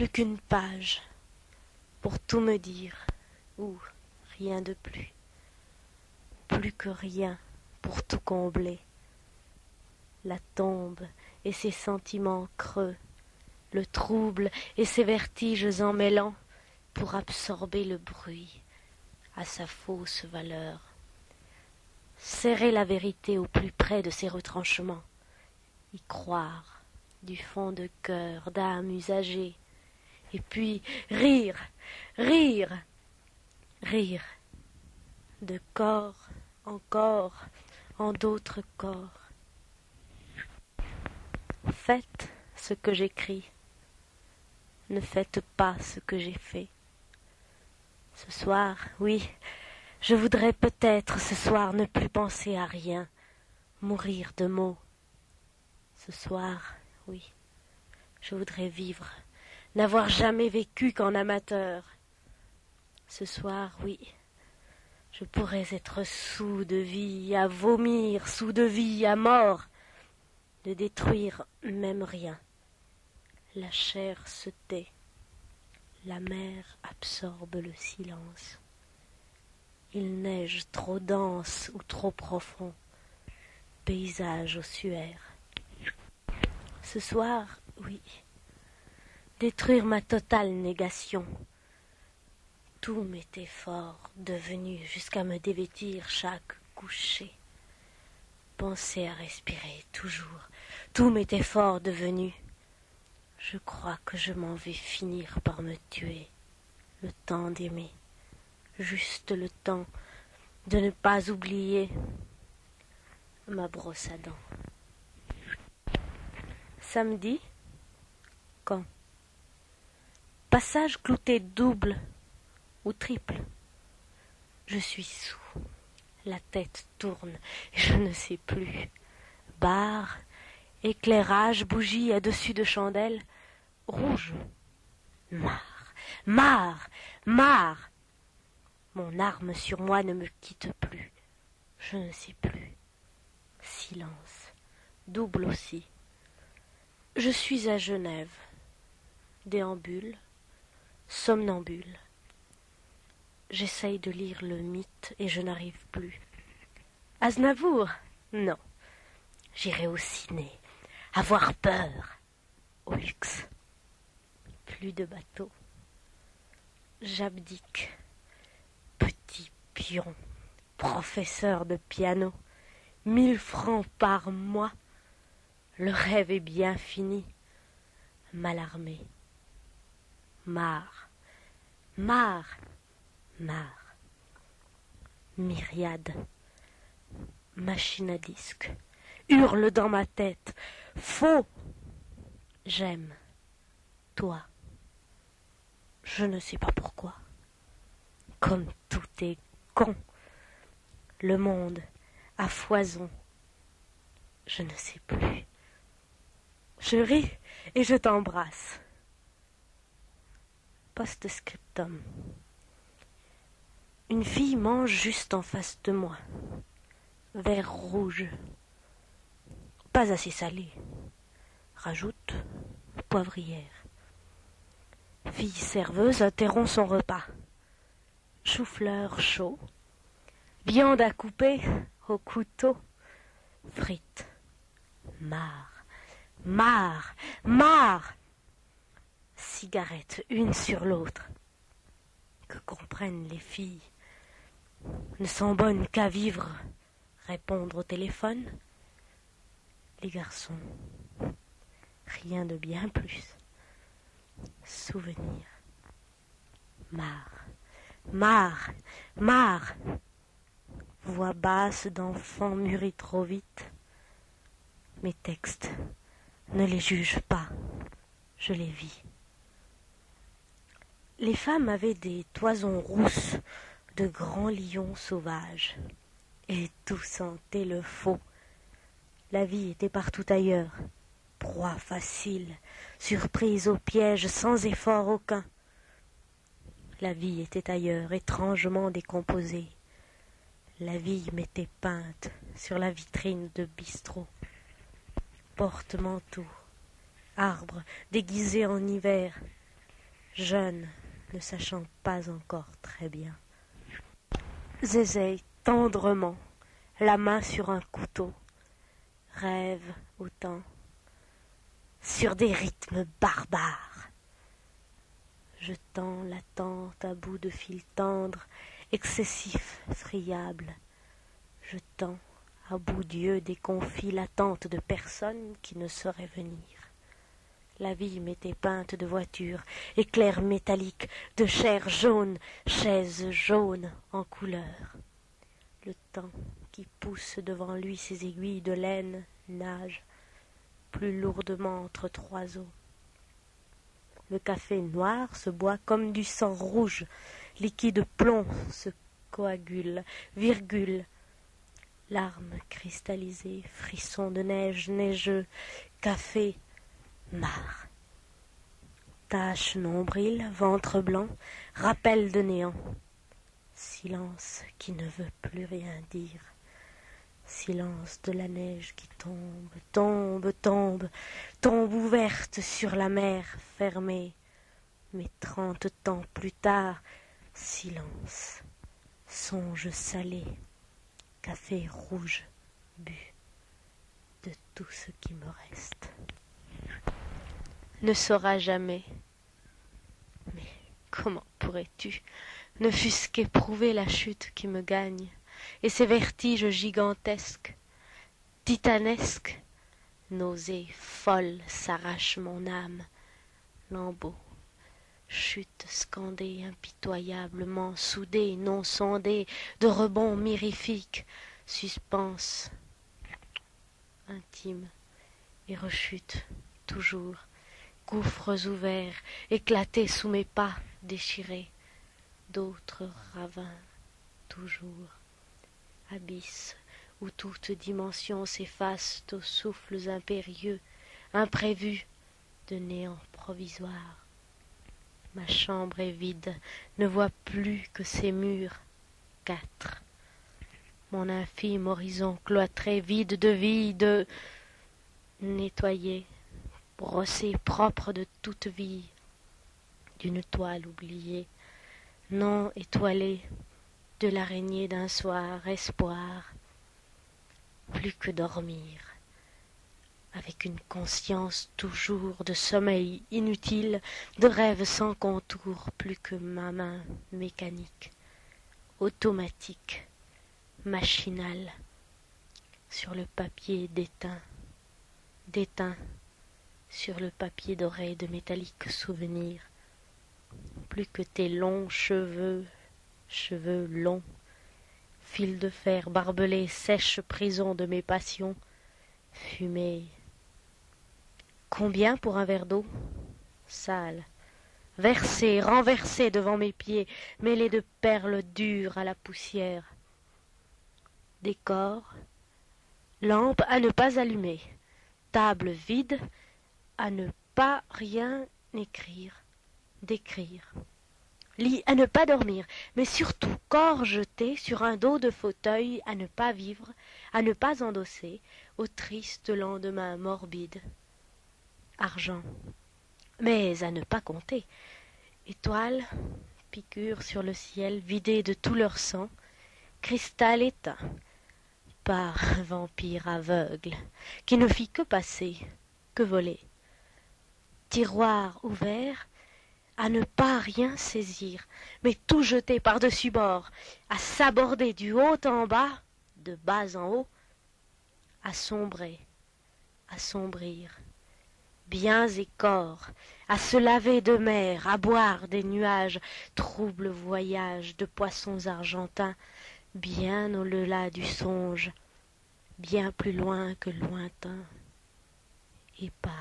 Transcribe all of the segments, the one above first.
plus qu'une page pour tout me dire, ou rien de plus. Plus que rien pour tout combler. La tombe et ses sentiments creux, le trouble et ses vertiges emmêlants pour absorber le bruit à sa fausse valeur. Serrer la vérité au plus près de ses retranchements, y croire du fond de cœur, d'âme usagée, et puis rire, rire, rire, de corps en corps, en d'autres corps. Faites ce que j'écris, ne faites pas ce que j'ai fait. Ce soir, oui, je voudrais peut-être ce soir ne plus penser à rien, mourir de mots. Ce soir, oui, je voudrais vivre, n'avoir jamais vécu qu'en amateur. Ce soir, oui, je pourrais être saoul de vie, à vomir, saoul de vie, à mort, de détruire même rien. La chair se tait, la mer absorbe le silence. Il neige trop dense ou trop profond, paysage ossuaire. Ce soir, oui, détruire ma totale négation. Tout m'est effort devenu jusqu'à me dévêtir chaque coucher. Penser à respirer toujours, tout m'est effort devenu. Je crois que je m'en vais finir par me tuer. Le temps d'aimer, juste le temps de ne pas oublier ma brosse à dents. Samedi, quand? Passage clouté double ou triple. Je suis saoul, la tête tourne, je ne sais plus. Bar, éclairage, bougie à dessus de chandelle, rouge. Marre, marre, marre. Mon arme sur moi ne me quitte plus. Je ne sais plus. Silence, double aussi. Je suis à Genève. Déambule, somnambule. J'essaye de lire le mythe et je n'arrive plus. Aznavour? Non. J'irai au ciné, avoir peur, au luxe. Plus de bateaux. J'abdique. Petit pion, professeur de piano, 1000 francs par mois. Le rêve est bien fini. Malarmé. Marre, marre, marre. Myriade. Machine à disque. Hurle dans ma tête. Faux. J'aime. Toi. Je ne sais pas pourquoi. Comme tout est con. Le monde à foison. Je ne sais plus. Je ris et je t'embrasse. Post-scriptum. Une fille mange juste en face de moi. Verre rouge. Pas assez salé. Rajoute poivrière. Fille serveuse interrompt son repas. Chou-fleur chaud. Viande à couper au couteau. Frites. Marre, marre, marre. Cigarettes une sur l'autre. Que comprennent les filles. Ne sont bonnes qu'à vivre, répondre au téléphone. Les garçons, rien de bien plus. Souvenir. Marre, marre, marre. Voix basse d'enfant mûrie trop vite. Mes textes, ne les juge pas, je les vis. Les femmes avaient des toisons rousses de grands lions sauvages, et tout sentait le faux. La vie était partout ailleurs, proie facile, surprise au piège sans effort aucun. La vie était ailleurs, étrangement décomposée. La vie m'était peinte sur la vitrine de bistrot. Porte-manteau, arbre déguisé en hiver, jeune, ne sachant pas encore très bien. Zézeille tendrement, la main sur un couteau, rêve autant, sur des rythmes barbares. Je tends la tente à bout de fil tendre, excessif, friable. Je tends à bout d'yeux déconfit l'attente de personne qui ne saurait venir. La vie m'était peinte de voitures, éclairs métalliques, de chair jaune, chaises jaunes en couleur. Le temps qui pousse devant lui ses aiguilles de laine nage plus lourdement entre trois eaux. Le café noir se boit comme du sang rouge, liquide plomb se coagule, virgule, larmes cristallisées, frissons de neige neigeux, café, marre. Tache nombril, ventre blanc, rappel de néant. Silence qui ne veut plus rien dire. Silence de la neige qui tombe, tombe, tombe, tombe ouverte sur la mer fermée. Mais 30 temps plus tard, silence, songe salé, café rouge, bu, de tout ce qui me reste. Ne sauras jamais. Mais comment pourrais-tu, ne fût-ce qu'éprouver la chute qui me gagne, et ces vertiges gigantesques, titanesques, nausée folle s'arrache mon âme, lambeaux, chute scandée impitoyablement, soudée, non sondée, de rebonds mirifiques, suspense, intime, et rechute, toujours, gouffres ouverts, éclatés sous mes pas, déchirés, d'autres ravins, toujours, abysses, où toute dimension s'efface aux souffles impérieux, imprévus, de néant provisoire. Ma chambre est vide, ne voit plus que ses murs, 4. Mon infime horizon cloîtré, vide de vie, de nettoyé, brossé propre de toute vie, d'une toile oubliée, non étoilée, de l'araignée d'un soir, espoir, plus que dormir, avec une conscience toujours de sommeil inutile, de rêve sans contour, plus que ma main mécanique, automatique, machinale, sur le papier déteint, déteint, sur le papier doré de métalliques souvenirs, plus que tes longs cheveux, cheveux longs, fil de fer barbelé, sèche prison de mes passions, fumée. Combien pour un verre d'eau? Sale, versé, renversé devant mes pieds, mêlé de perles dures à la poussière. Décor, lampe à ne pas allumer, table vide, à ne pas rien écrire, décrire. Lit à ne pas dormir, mais surtout corps jeté sur un dos de fauteuil à ne pas vivre, à ne pas endosser, au triste lendemain morbide. Argent, mais à ne pas compter. Étoiles, piqûres sur le ciel, vidées de tout leur sang, cristal éteint, par un vampire aveugle, qui ne fit que passer, que voler. Tiroir ouvert, à ne pas rien saisir, mais tout jeter par-dessus bord, à s'aborder du haut en bas, de bas en haut, à sombrer, à sombrir, biens et corps, à se laver de mer, à boire des nuages, trouble voyage de poissons argentins, bien au-delà du songe, bien plus loin que lointain, épave.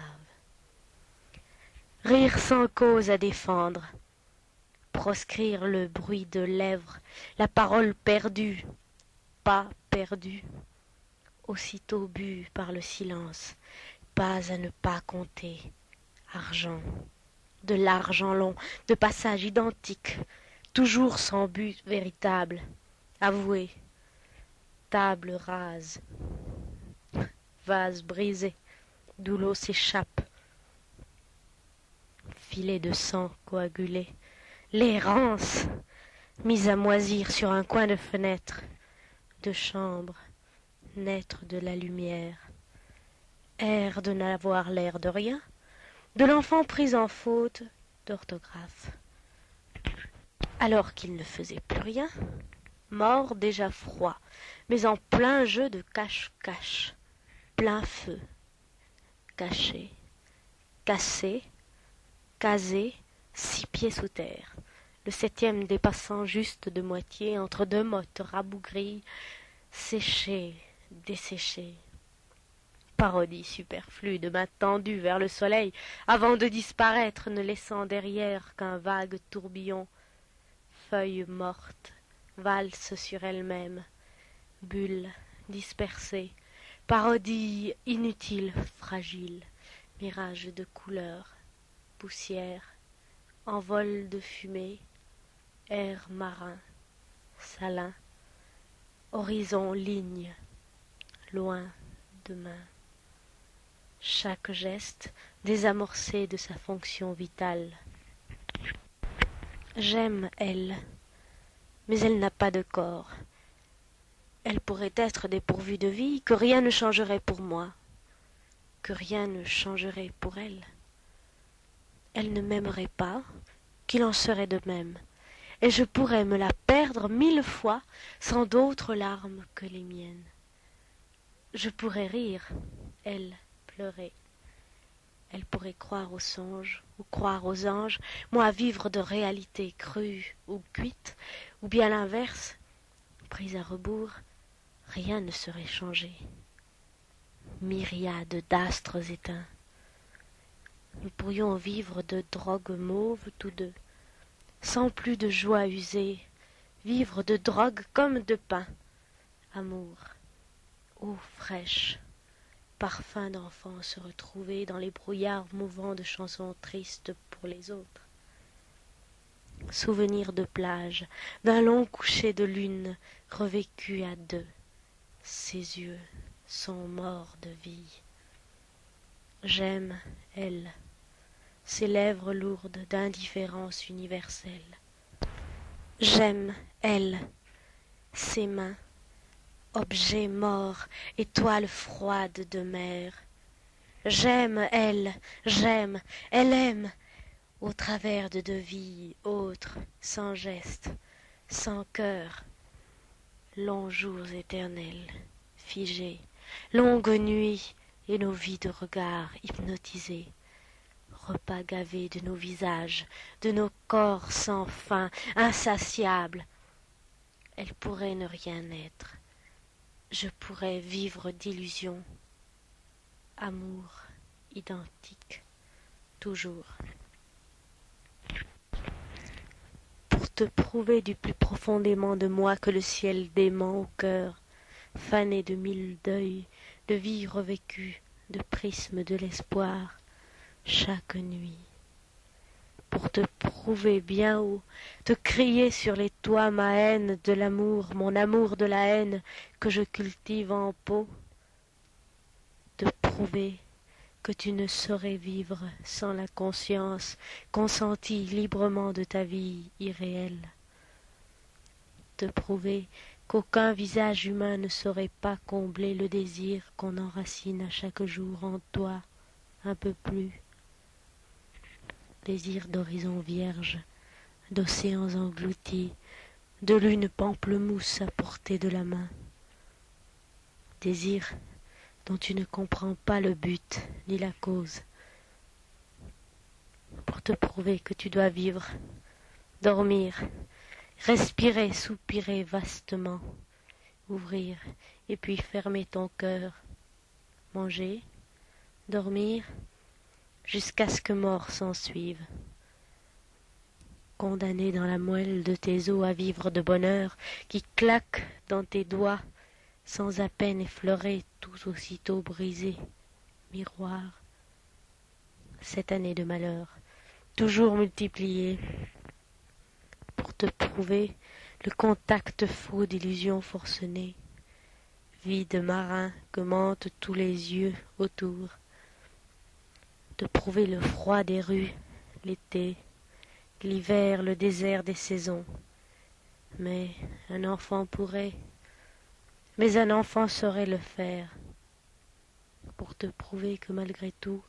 Rire sans cause à défendre, proscrire le bruit de lèvres, la parole perdue, pas perdue, aussitôt bu par le silence, pas à ne pas compter, argent, de l'argent long, de passage identique, toujours sans but véritable, avoué, table rase, vase brisé, d'où l'eau s'échappe, filet de sang coagulé, l'errance, mise à moisir sur un coin de fenêtre, de chambre, naître de la lumière, air de n'avoir l'air de rien, de l'enfant pris en faute d'orthographe. Alors qu'il ne faisait plus rien, mort déjà froid, mais en plein jeu de cache-cache, plein feu, caché, cassé, casé, 6 pieds sous terre, le 7e dépassant juste de moitié entre 2 mottes rabougries, séchées, desséchées. Parodie superflue de main tendue vers le soleil, avant de disparaître, ne laissant derrière qu'un vague tourbillon. Feuilles mortes, valse sur elle-même, bulles dispersées, parodie inutile, fragile, mirage de couleurs, poussière, envol de fumée, air marin, salin, horizon ligne, loin demain. Chaque geste désamorcé de sa fonction vitale. J'aime elle, mais elle n'a pas de corps. Elle pourrait être dépourvue de vie, que rien ne changerait pour moi, que rien ne changerait pour elle. Elle ne m'aimerait pas, qu'il en serait de même, et je pourrais me la perdre 1000 fois sans d'autres larmes que les miennes. Je pourrais rire, elle pleurer. Elle pourrait croire aux songes ou croire aux anges, moi vivre de réalité crue ou cuite, ou bien l'inverse, prise à rebours, rien ne serait changé. Myriades d'astres éteints. Nous pourrions vivre de drogue mauve tous deux, sans plus de joie usée, vivre de drogue comme de pain. Amour, eau fraîche, parfum d'enfant se retrouver dans les brouillards mouvants de chansons tristes pour les autres. Souvenir de plage, d'un long coucher de lune revécu à deux. Ses yeux sont morts de vie. J'aime, elle, ses lèvres lourdes d'indifférence universelle. J'aime, elle, ses mains, objet mort, étoile froide de mer. J'aime, elle aime, au travers de 2 vies autres, sans geste, sans cœur. Longs jours éternels, figés, longues nuits, et nos vies de regards hypnotisés. Repas gavés de nos visages, de nos corps sans fin, insatiables. Elle pourrait ne rien être. Je pourrais vivre d'illusions. Amour identique, toujours. Pour te prouver du plus profondément de moi que le ciel dément au cœur, fané de 1000 deuils, de vie revécue, de prismes de l'espoir, chaque nuit. Pour te prouver bien haut, te crier sur les toits ma haine de l'amour, mon amour de la haine que je cultive en peau, te prouver que tu ne saurais vivre sans la conscience consentie librement de ta vie irréelle, te prouver qu'aucun visage humain ne saurait pas combler le désir qu'on enracine à chaque jour en toi un peu plus, désir d'horizons vierges, d'océans engloutis, de lunes pamplemousse à portée de la main, désir dont tu ne comprends pas le but ni la cause, pour te prouver que tu dois vivre, dormir, respirer, soupirer vastement, ouvrir et puis fermer ton cœur, manger, dormir, jusqu'à ce que mort s'ensuive. Condamné dans la moelle de tes os à vivre de bonheur qui claque dans tes doigts, sans à peine effleurer, tout aussitôt brisé, miroir. Cette année de malheur, toujours multipliée, pour te prouver le contact faux d'illusions forcenées, vide marin que mentent tous les yeux autour, te prouver le froid des rues, l'été, l'hiver, le désert des saisons. Mais un enfant saurait le faire, pour te prouver que malgré tout,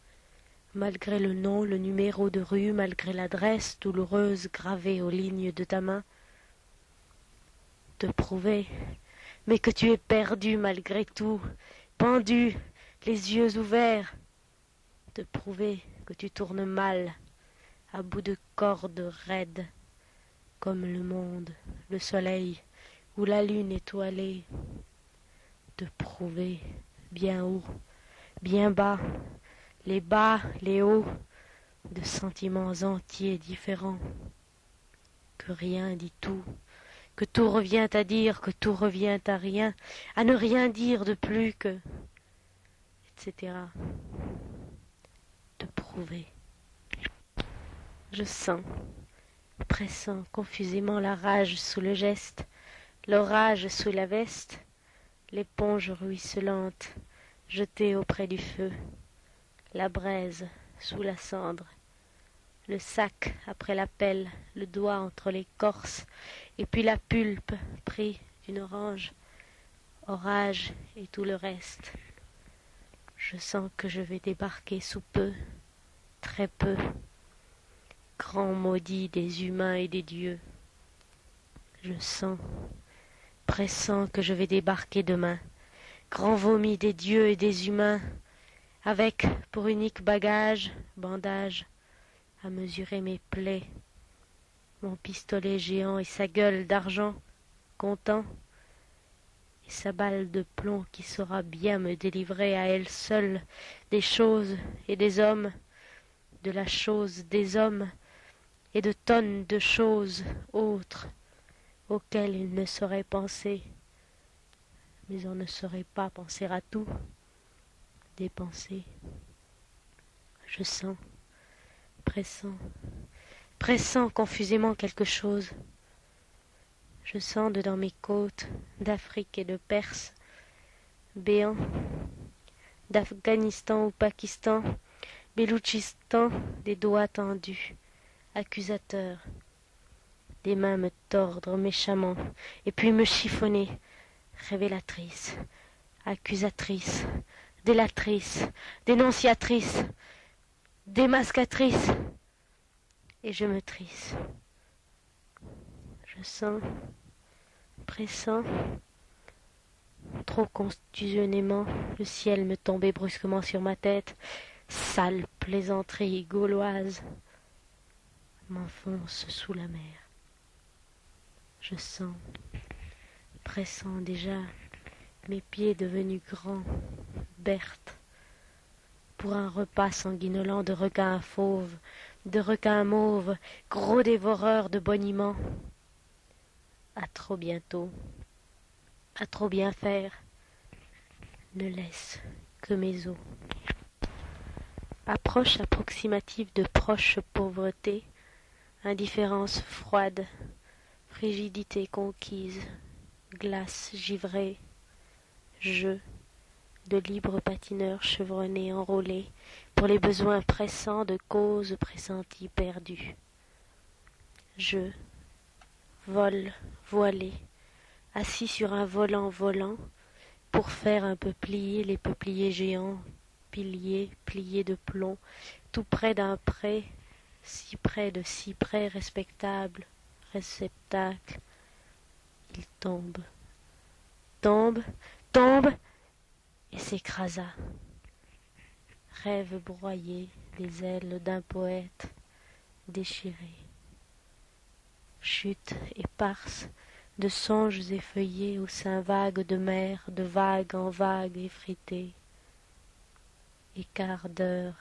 malgré le nom, le numéro de rue, malgré l'adresse douloureuse gravée aux lignes de ta main, te prouver, mais que tu es perdu malgré tout, pendu, les yeux ouverts, te prouver que tu tournes mal, à bout de cordes raides, comme le monde, le soleil ou la lune étoilée, te prouver bien haut, bien bas, les hauts, de sentiments entiers différents, que rien dit tout, que tout revient à dire, que tout revient à rien, à ne rien dire de plus que, etc. Te prouver. Je sens, pressant confusément la rage sous le geste, l'orage sous la veste, l'éponge ruisselante jetée auprès du feu, la braise sous la cendre, le sac après la pelle, le doigt entre l'écorce, et puis la pulpe pris d'une orange, orage et tout le reste. Je sens que je vais débarquer sous peu, très peu, grand maudit des humains et des dieux. Je sens, pressant que je vais débarquer demain, grand vomi des dieux et des humains, avec pour unique bagage, bandage, à mesurer mes plaies, mon pistolet géant et sa gueule d'argent, comptant, et sa balle de plomb qui saura bien me délivrer à elle seule des choses et des hommes, de la chose des hommes, et de tonnes de choses autres, auxquelles il ne saurait penser, mais on ne saurait pas penser à tout, dépenser. Je sens, pressant confusément quelque chose. Je sens dedans mes côtes d'Afrique et de Perse, béant, d'Afghanistan ou Pakistan, Beloutchistan, des doigts tendus, accusateurs, des mains me tordre méchamment, et puis me chiffonner, révélatrice, accusatrice, délatrice, dénonciatrice, démascatrice, et je me trisse. Je sens, pressant, trop contusionnément, le ciel me tombait brusquement sur ma tête, sale plaisanterie gauloise, m'enfonce sous la mer. Je sens, pressant déjà, mes pieds devenus grands, Berthe, pour un repas sanguinolent de requins fauves, de requins mauves, gros dévoreurs de boniments. À trop bientôt, à trop bien faire, ne laisse que mes os. Approche approximative de proche pauvreté, indifférence froide, frigidité conquise, glace givrée, jeu de libre patineur chevronné enrôlé pour les besoins pressants de causes pressenties perdues. Je, vol voilé, assis sur un volant volant, pour faire un peu plier les peupliers géants, piliers pliés de plomb, tout près d'un pré, si près de si près respectable, réceptacle. Il tombe, et s'écrasa. Rêve broyé, les ailes d'un poète déchiré. Chute éparse de songes effeuillés au sein vague de mer, de vague en vague effritée. Écart d'heure,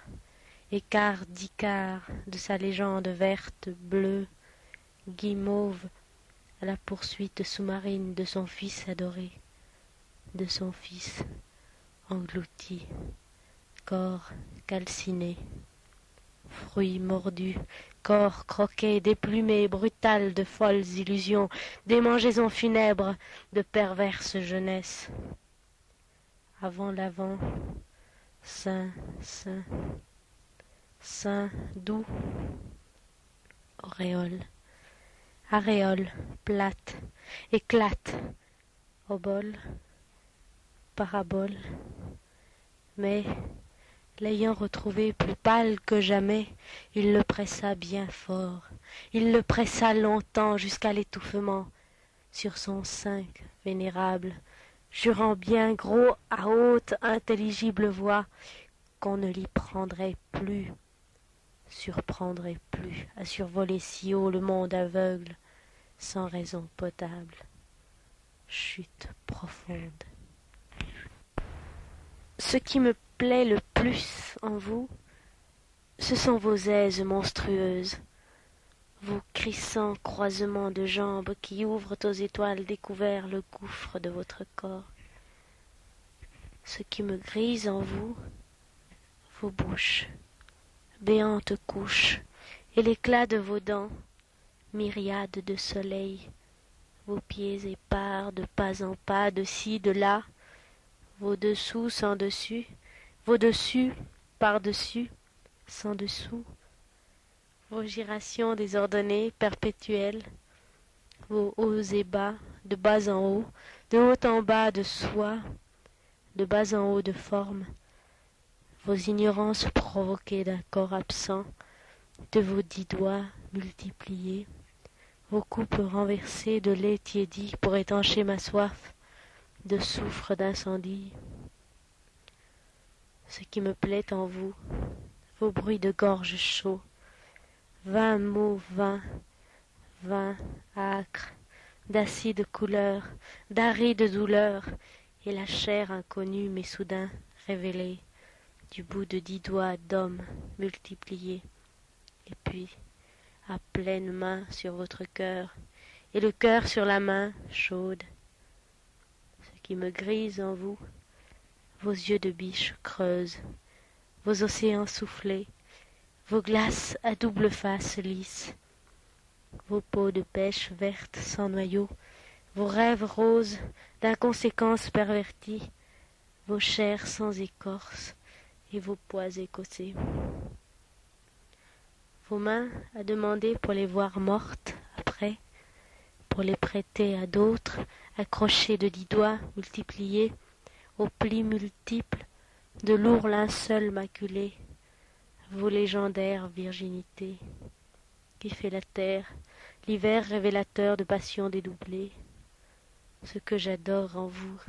écart d'Icare, de sa légende verte, bleue, guimauve, à la poursuite sous-marine de son fils adoré, de son fils englouti, corps calciné, fruits mordus, corps croqué, déplumé, brutal de folles illusions, démangeaisons funèbres de perverse jeunesse. Avant l'avant, saint, saint, saint doux, auréole, aréole, plate, éclate, obole, parabole. Mais, l'ayant retrouvé plus pâle que jamais, il le pressa bien fort, il le pressa longtemps jusqu'à l'étouffement, sur son sein vénérable, jurant bien gros à haute intelligible voix qu'on ne l'y prendrait plus, surprendrait plus à survoler si haut le monde aveugle, sans raison potable. Chute profonde. Ce qui me plaît le plus en vous, ce sont vos aises monstrueuses, vos crissants croisements de jambes qui ouvrent aux étoiles découvertes le gouffre de votre corps. Ce qui me grise en vous, vos bouches, béantes couches, et l'éclat de vos dents, myriades de soleil, vos pieds épars de pas en pas, de ci, de là, vos dessous sans dessus, vos dessus par-dessus, sans dessous, vos gyrations désordonnées, perpétuelles, vos hauts et bas, de bas en haut, de haut en bas de soi, de bas en haut de forme, vos ignorances provoquées d'un corps absent, de vos 10 doigts multipliés, vos coupes renversées de lait tiédi pour étancher ma soif, de soufre d'incendie. Ce qui me plaît en vous, vos bruits de gorge chauds, 20 mots vains, âcres, d'acide couleur, d'aride douleur, et la chair inconnue mais soudain révélée, du bout de 10 doigts d'homme multipliés, et puis à pleine main sur votre cœur, et le cœur sur la main chaude. Ce qui me grise en vous, vos yeux de biche creusent, vos océans soufflés, vos glaces à double face lisse, vos peaux de pêche vertes sans noyau, vos rêves roses d'inconséquence pervertie, vos chairs sans écorce et vos pois écossés. Vos mains à demander pour les voir mortes après, pour les prêter à d'autres, accrochées de 10 doigts multipliés, aux plis multiples, de lourds linceuls maculés, vos légendaires virginités, qui fait la terre, l'hiver révélateur de passions dédoublées, ce que j'adore en vous,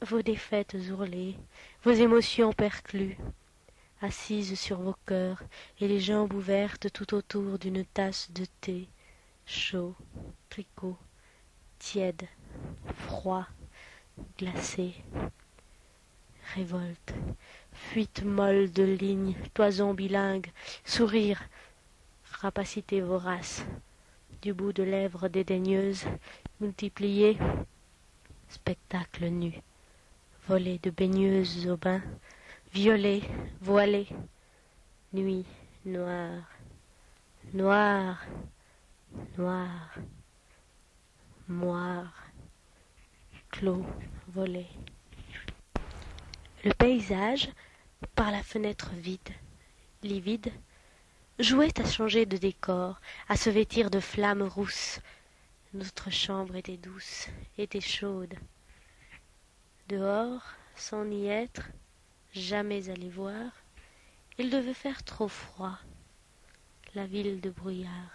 vos défaites ourlées, vos émotions perclues, assises sur vos cœurs et les jambes ouvertes tout autour d'une tasse de thé, chaud, tricot, tiède, froid, glacé, révolte, fuite molle de lignes, toison bilingue, sourire, rapacité vorace, du bout de lèvres dédaigneuses, multipliées, spectacle nu, volée de baigneuses au bain, violet, voilé, nuit noire, noire, noire, moire, clos, volé. Le paysage, par la fenêtre vide, livide, jouait à changer de décor, à se vêtir de flammes rousses. Notre chambre était douce, était chaude. Dehors, sans y être, jamais aller voir, il devait faire trop froid. La ville de brouillard.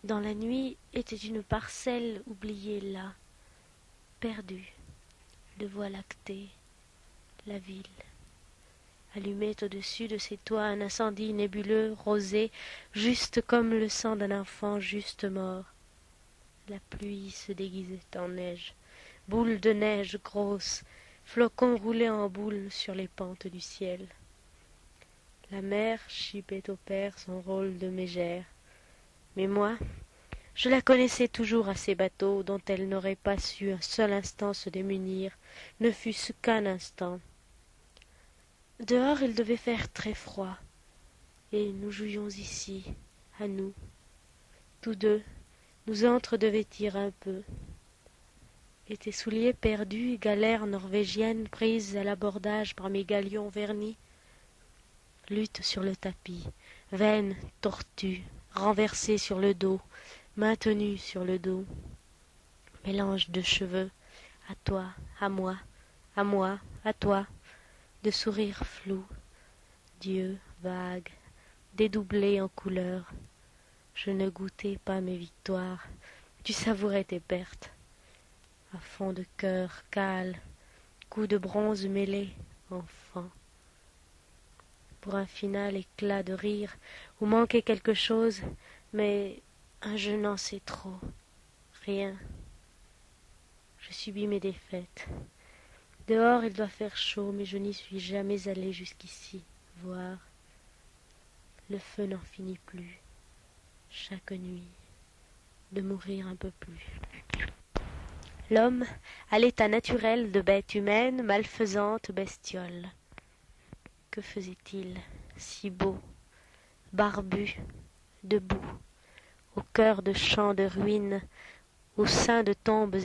Dans la nuit était une parcelle oubliée là, perdue, de voie lactée, la ville. Allumait au-dessus de ses toits un incendie nébuleux, rosé, juste comme le sang d'un enfant juste mort. La pluie se déguisait en neige, boules de neige grosses, flocons roulaient en boules sur les pentes du ciel. La mer chipait au père son rôle de mégère. Mais moi, je la connaissais toujours à ces bateaux dont elle n'aurait pas su un seul instant se démunir, ne fût-ce qu'un instant. Dehors il devait faire très froid, et nous jouions ici, à nous. Tous deux, nous entre-devêtir un peu. Et tes souliers perdus, galères norvégiennes prises à l'abordage par mes galions vernis, luttent sur le tapis, vaines tortues, renversé sur le dos, maintenu sur le dos. Mélange de cheveux, à toi, à moi, à moi, à toi, de sourires flous, d'yeux vagues, dédoublés en couleurs. Je ne goûtais pas mes victoires, tu savourais tes pertes. À fond de cœur câle, coups de bronze mêlés, enfant. Pour un final éclat de rire, où manquait quelque chose, mais je n'en sais trop, rien. Je subis mes défaites. Dehors il doit faire chaud, mais je n'y suis jamais allé jusqu'ici, voir. Le feu n'en finit plus, chaque nuit, de mourir un peu plus. L'homme à l'état naturel de bête humaine, malfaisante bestiole. Que faisait-il, si beau, barbu, debout, au cœur de champs de ruines, au sein de tombes